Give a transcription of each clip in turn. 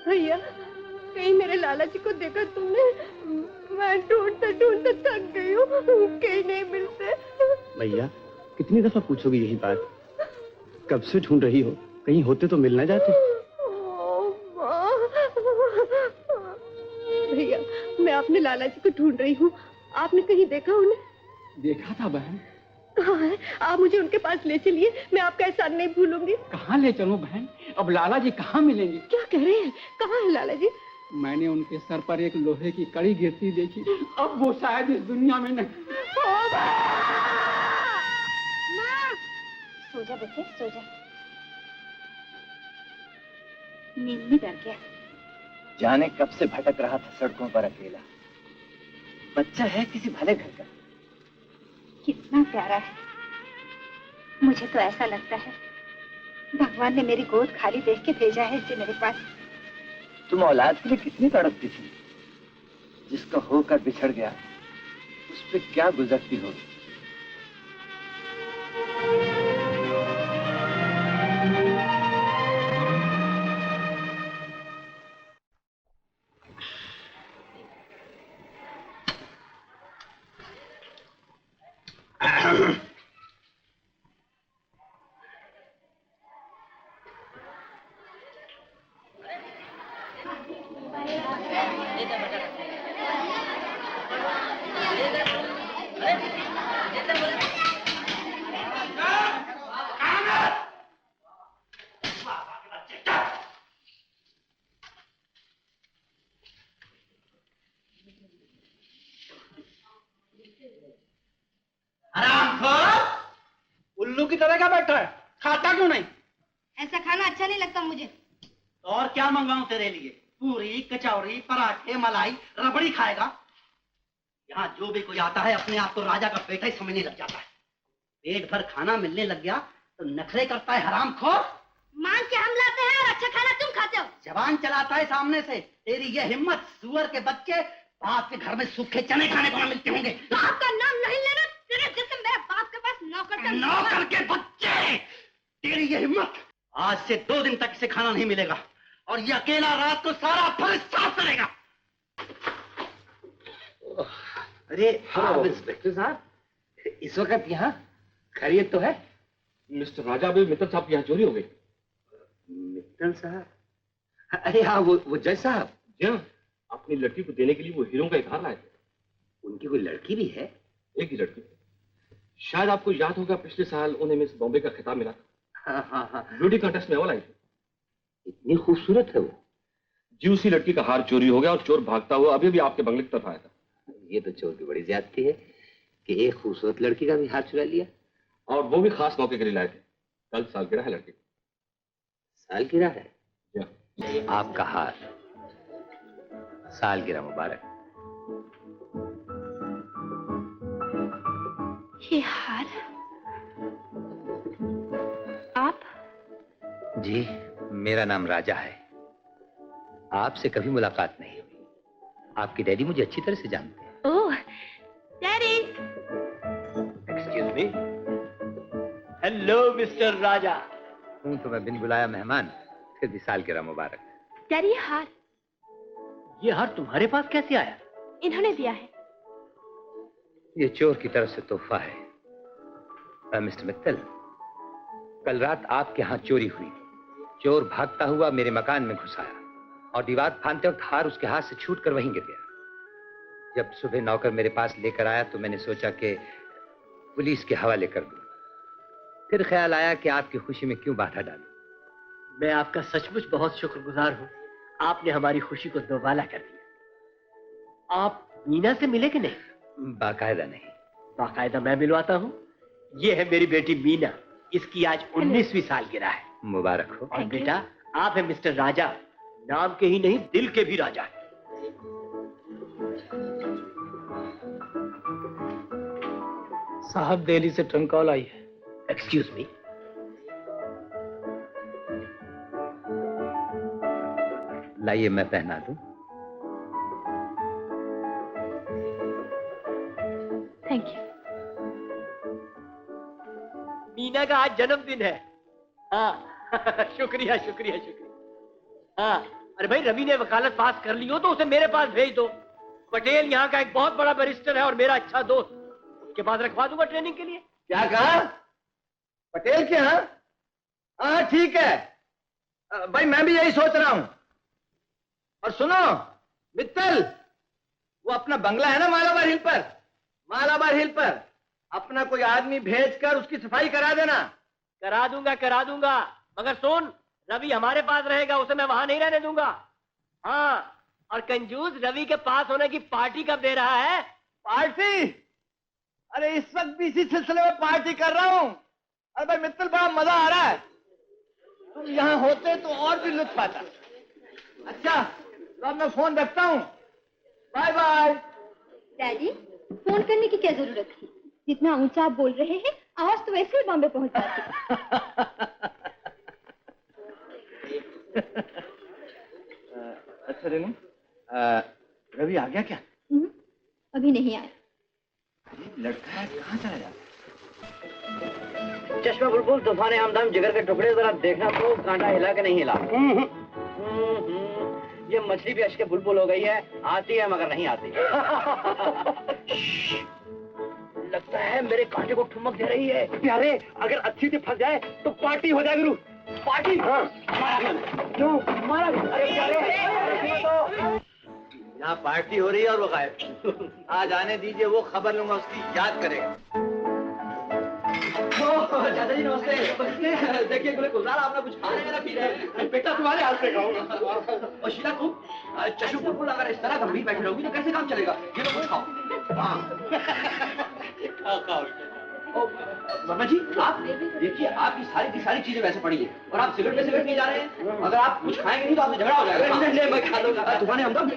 भैया, कहीं मेरे लाला जी को देखा तुमने? मैं ढूंढते ढूंढते थक गई हूँ, कहीं नहीं मिलते। भैया, कितनी दफा पूछोगी यही बात? कब से ढूंढ रही हो, कहीं होते तो मिल ना जाते। भैया, मैं अपने लाला जी को ढूंढ रही हूँ, आपने कहीं देखा उन्हें? देखा था बहन। कहाँ है? आप मुझे उनके पास ले चलिए, मैं आपका एहसान नहीं भूलूंगी। कहाँ ले चलूं बहन? अब लाला जी कहाँ मिलेंगे? क्या कह रहे हैं? कहाँ है लाला जी? मैंने उनके सर पर एक लोहे की कड़ी गिरती देखी। अब वो शायद इस दुनिया में नहीं। सो जा बेटे, सो जा। नींद में डर गया। जाने कब से भटक रहा था सड़कों पर अकेला। बच्चा है किसी भले घर का। कितना प्यारा है। मुझे तो ऐसा लगता है भगवान ने मेरी गोद खाली देख के भेजा है इसे मेरे पास। तुम औलाद के लिए कितनी तड़पती थी, जिसका होकर बिछड़ गया उस पे क्या गुजरती होगी। उल्लू की तरह क्या बैठा है? खाता क्यों नहीं? ऐसा खाना अच्छा नहीं लगता मुझे। और क्या मंगवाऊं तेरे लिए? पूरी, कचौरी, पराठे, मलाई, रबड़ी खाएगा? यहाँ जो भी कोई आता है अपने आप को राजा का बेटा ही समझने लग जाता है। पेट भर खाना मिलने लग गया तो नखरे करता है हरामखोर। मांग के हम लाते हैं और अच्छा खाना तुम खाते हो। जबान चलाता है सामने से। तेरी ये हिम्मत, सुअर के बच्चे, बाप के घर में सूखे चने खाने को न मिलते होंगे। बाप का नाम नहीं लेना। तेरे जिसम मेरे बाप के पास नौकर के बच्चे, तेरी ये हिम्मत। आज से 2 दिन तक इसे खाना नहीं मिलेगा और ये अकेला रात को सारा फर्श साफ करेगा। अरे हाँ इंस्पेक्टर साहब, इस वक्त यहाँ खैरियत तो है? मिस्टर राजा, अभी मित्तल साहब की यहाँ चोरी हो गई। मित्तल साहब? अरे हाँ, वो जज साहब। जी हाँ, अपनी लड़की को देने के लिए वो हीरों का इकरार लाए थे। उनकी कोई लड़की भी है? एक ही लड़की। शायद आपको याद होगा, पिछले साल उन्हें मिस बॉम्बे का खिताब मिला था। हाँ। ब्यूटी कॉन्टेस्ट में अव्वल आई थी। इतनी खूबसूरत है वो? जी, उसी लड़की का हार चोरी हो गया और चोर भागता हुआ अभी भी आपके बंगले की तरफ आया था। ये तो चोर की बड़ी ज्यादती है कि एक खूबसूरत लड़की का भी हाथ चुरा लिया। और वो भी खास मौके के लिए लाए थे। कल सालगिरह है लड़की। सालगिरह है? जी। आपका हार सालगिरह मुबारक। ये हार आप? जी, मेरा नाम राजा है। आपसे कभी मुलाकात नहीं हुई। आपके डैडी मुझे अच्छी तरह से जानते हैं। Oh, daddy. Excuse me. Hello mister Raja. हूँ तो मैं बिन बुलाया मेहमान, फिर भी सालगिरह मुबारक। डैडी, ये हार तुम्हारे पास कैसे आया? इन्होंने दिया है। ये चोर की तरफ से तोहफा है। मिस्टर मित्तल, कल रात आपके यहाँ चोरी हुई। चोर भागता हुआ मेरे मकान में घुस आया और दीवार फांदते वक्त हार उसके हाथ से छूटकर वहीं गिर गया। जब सुबह नौकर मेरे पास लेकर आया तो मैंने सोचा कि पुलिस के हवाले कर दूं। फिर ख्याल आया कि आपकी खुशी में क्यों बाधा डालूं। मैं आपका सचमुच बहुत शुक्रगुजार हूँ। आपने हमारी खुशी को दोबाला कर दिया। आप मीना से मिले कि नहीं? बाकायदा नहीं। बाकायदा मैं मिलवाता हूँ। ये है मेरी बेटी मीना। इसकी आज 19वीं सालगिरह है। मुबारक हो। और बेटा, आप है मिस्टर राजा। नाम के ही नहीं, दिल के भी राजा। साहब, दिल्ली से ट्रंक कॉल आई है। Excuse me. लाइए मैं पहना दूं। Thank you. मीना का आज जन्मदिन है। हाँ शुक्रिया शुक्रिया शुक्रिया। हाँ, अरे भाई रवि ने वकालत पास कर ली हो तो उसे मेरे पास भेज दो। पटेल यहाँ का एक बहुत बड़ा बैरिस्टर है और मेरा अच्छा दोस्त, उसके पास रखवा दूंगा ट्रेनिंग के लिए। क्या कहा? पटेल के यहाँ? हाँ ठीक है भाई, मैं भी यही सोच रहा हूं। और सुनो मित्तल, वो अपना बंगला है ना मालाबार हिल पर, मालाबार हिल पर अपना कोई आदमी भेजकर उसकी सफाई करा देना। करा दूंगा, मगर सुन, रवि हमारे पास रहेगा, उसे मैं वहां नहीं रहने दूंगा। हाँ, और कंजूस रवि के पास होने की पार्टी कब दे रहा है? पार्टी? अरे इस वक्त भी इसी सिलसिले में पार्टी कर रहा हूं। अरे भाई मित्तल, बड़ा मजा आ रहा है, तुम यहाँ होते तो और भी लुत्फ आता। अच्छा तो अब मैं फोन रखता हूँ, बाय बाय। डैडी, फोन करने की क्या जरूरत थी? जितना ऊंचा आप बोल रहे हैं, आवाज तो वैसे ही बॉम्बे पहुंच जाती। अच्छा रेनू, रवि आ गया क्या? अभी नहीं आया। लड़का है, कहाँ चला जाता? चश्मा बुलबुल, तूफान हमदम, जिगर के टुकड़े, जरा देखना तो कांटा हिला के नहीं हिला। ये मछली भी अच्छे बुलबुल हो गई है, आती है मगर नहीं आती। लगता है मेरे कांटे को ठुमक दे रही है। प्यारे, अगर अच्छी से फंस जाए तो पार्टी हो जाए गुरु, पार्टी। हाँ, क्यों मारा? अरे प्यारे, यहाँ पार्टी हो रही है और वो गायब। आज आने दीजिए, वो खबर लूंगा, उसकी याद करेगा। दादा जी नमस्ते। देखिए गुलजार, आपने कुछ खाने में ना पी रहे। बेटा तुम्हारे हाथ से खाऊंगा। और शीला तुम चशु बुलबुल अगर इस तरह गंभीर बैठे रहोगी तो कैसे काम चलेगा? ये लो कुछ खाओ। हाँ खाओ। वर्मा जी, आप देखिए, आपकी सारी की सारी चीजें वैसे पड़ी हैं और आप सिगरेट पे सिगरेट नहीं जा रहे हैं। अगर आप कुछ खाएंगे नहीं तो आपसे झगड़ा हो जाएगा। नहीं, मैं खा लूंगा। तुम्हारे हमदम,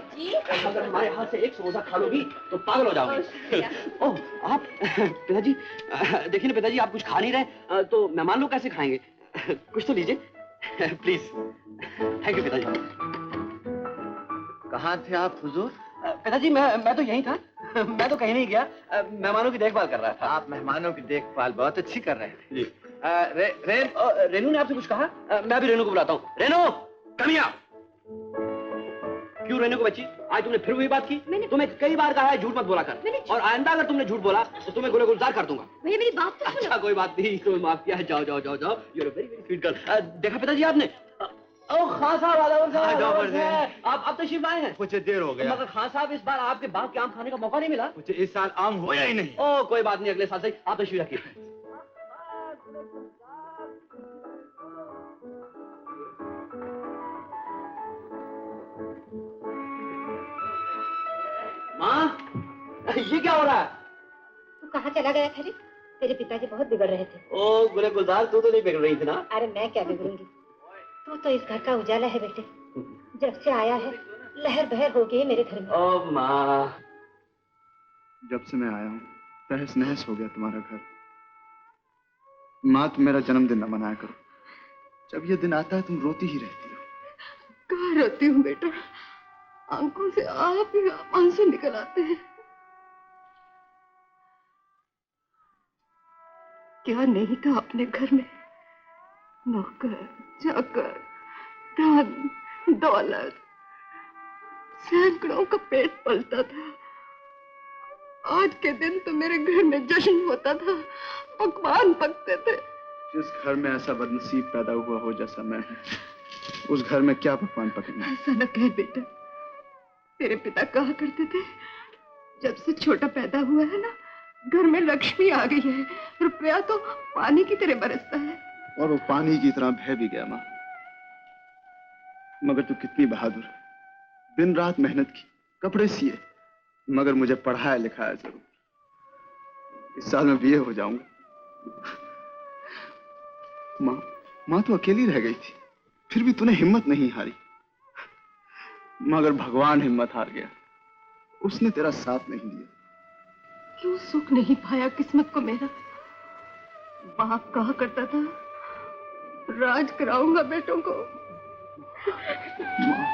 अगर हमारे हाथ से एक समोसा खा लोगी तो पागल हो जाओगी। ओह, आप पिताजी, देखिए ना पिताजी, आप कुछ खा नहीं रहे तो मेहमान लोग कैसे खाएंगे? कुछ तो लीजिए प्लीज। थैंक यू पिताजी। कहाँ थे आप हुजूर? पिताजी मैं तो यहीं था, मैं तो कहीं नहीं गया, मेहमानों की देखभाल कर रहा था। आप मेहमानों की देखभाल बहुत अच्छी कर रहे थे। जी। रेनू ने आपसे कुछ कहा? मैं भी रेनू को बुलाता हूँ। Renu, come here. क्यों रेनू को बच्ची, आज तुमने फिर वही बात की? तुम्हें कई बार कहा है झूठ मत बोला कर, और आइंदा अगर तुमने झूठ बोला तो तुम्हें गोले गुलजार कर दूंगा। भैया मेरी बात तो सुनो। अच्छा कोई बात नहीं, तुम्हें माफ किया है, जाओ जाओ जाओ जाओ। You are very very sweet girl. देखा पिताजी आपने? खान साहब आप अब तशरीफ आए हैं? मुझे देर हो गया, मगर खान साहब इस बार आपके बाग के आम खाने का मौका नहीं मिला। मुझे इस साल आम होया ही नहीं। ओह कोई बात नहीं, अगले साल से आप तशरीफ रखिए। माँ, ये क्या हो रहा है? तू कहाँ चला गया था रे? तेरे पिताजी बहुत बिगड़ रहे थे। ओ गुले गुलजार, तू तो नहीं बिगड़ रही थी ना? अरे मैं क्या बिगड़ूंगी, तू तो इस घर का उजाला है बेटे। जब से आया है लहर बहर हो गई मेरे घर में। ओ माँ, जब से मैं आया हूँ तहस नहस हो गया तुम्हारा घर। माँ, तुम मेरा जन्मदिन न मनाया करो, जब ये दिन आता है तुम रोती ही रहती हो। कहाँ रोती हूँ बेटा, आंखों से आप ही आंसू निकल आते हैं। क्या नहीं था अपने घर में, नौकर चाकर, धन दौलत, सैकड़ों का पेट पलता था। आज के दिन तो मेरे घर में जश्न होता था, पकवान पकते थे। जिस घर में ऐसा बदनसीब पैदा हुआ हो जैसा मैं हूँ, उस घर में क्या पकवान पकेंगे? ऐसा न कह बेटा, तेरे पिता कहा करते थे, जब से छोटा पैदा हुआ है ना, घर में लक्ष्मी आ गई है, रुपया तो पानी की तरह बरसता है। और वो पानी की तरह बह भी गया माँ। मगर तू कितनी बहादुर है, दिन रात मेहनत की, कपड़े सिए, मगर मुझे पढ़ाया लिखाया जरूर। इस साल मैं बीए हो जाऊंगा। माँ तो अकेली रह गई थी, फिर भी तूने हिम्मत नहीं हारी। मगर भगवान हिम्मत हार गया, उसने तेरा साथ नहीं दिया। क्यों सुख नहीं पाया किस्मत को मेरा? बाप कहा करता था, राज कराऊंगा बेटों को। माँ,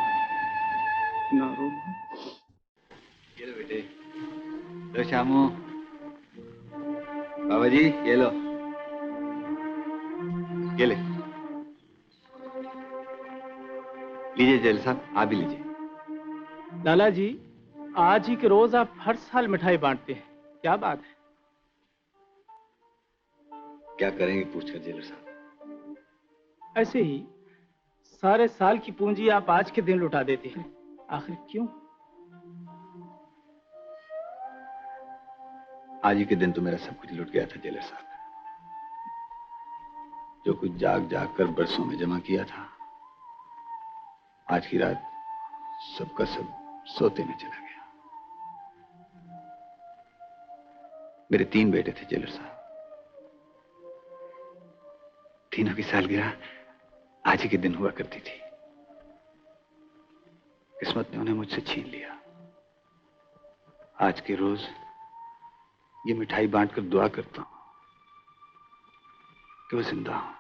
ना रो। ये लो बेटे, लो शामू, बाबा जी ये लो, ये ले लीजिए जेल साहब, आप भी लीजिए। लाला जी, आज ही के रोज आप हर साल मिठाई बांटते हैं, क्या बात है? क्या करेंगे पूछकर जेलर साहब? ऐसे ही सारे साल की पूंजी आप आज के दिन लुटा देते हैं, आखिर क्यों? आज ही के दिन तो मेरा सब कुछ लुट गया था जेलर साहब। जो कुछ जाग जाग कर बरसों में जमा किया था, आज की रात सबका सब सोते में चला गया। मेरे 3 बेटे थे जेलर साहब, तीनों की सालगिरह आज ही के दिन हुआ करती थी। किस्मत ने उन्हें मुझसे छीन लिया। आज के रोज ये मिठाई बांटकर दुआ करता हूं कि वो जिंदा हो,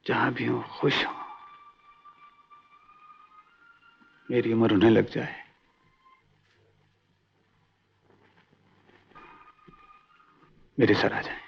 जहां भी हो खुश हो, मेरी उम्र उन्हें लग जाए, मेरे सर आ जाए।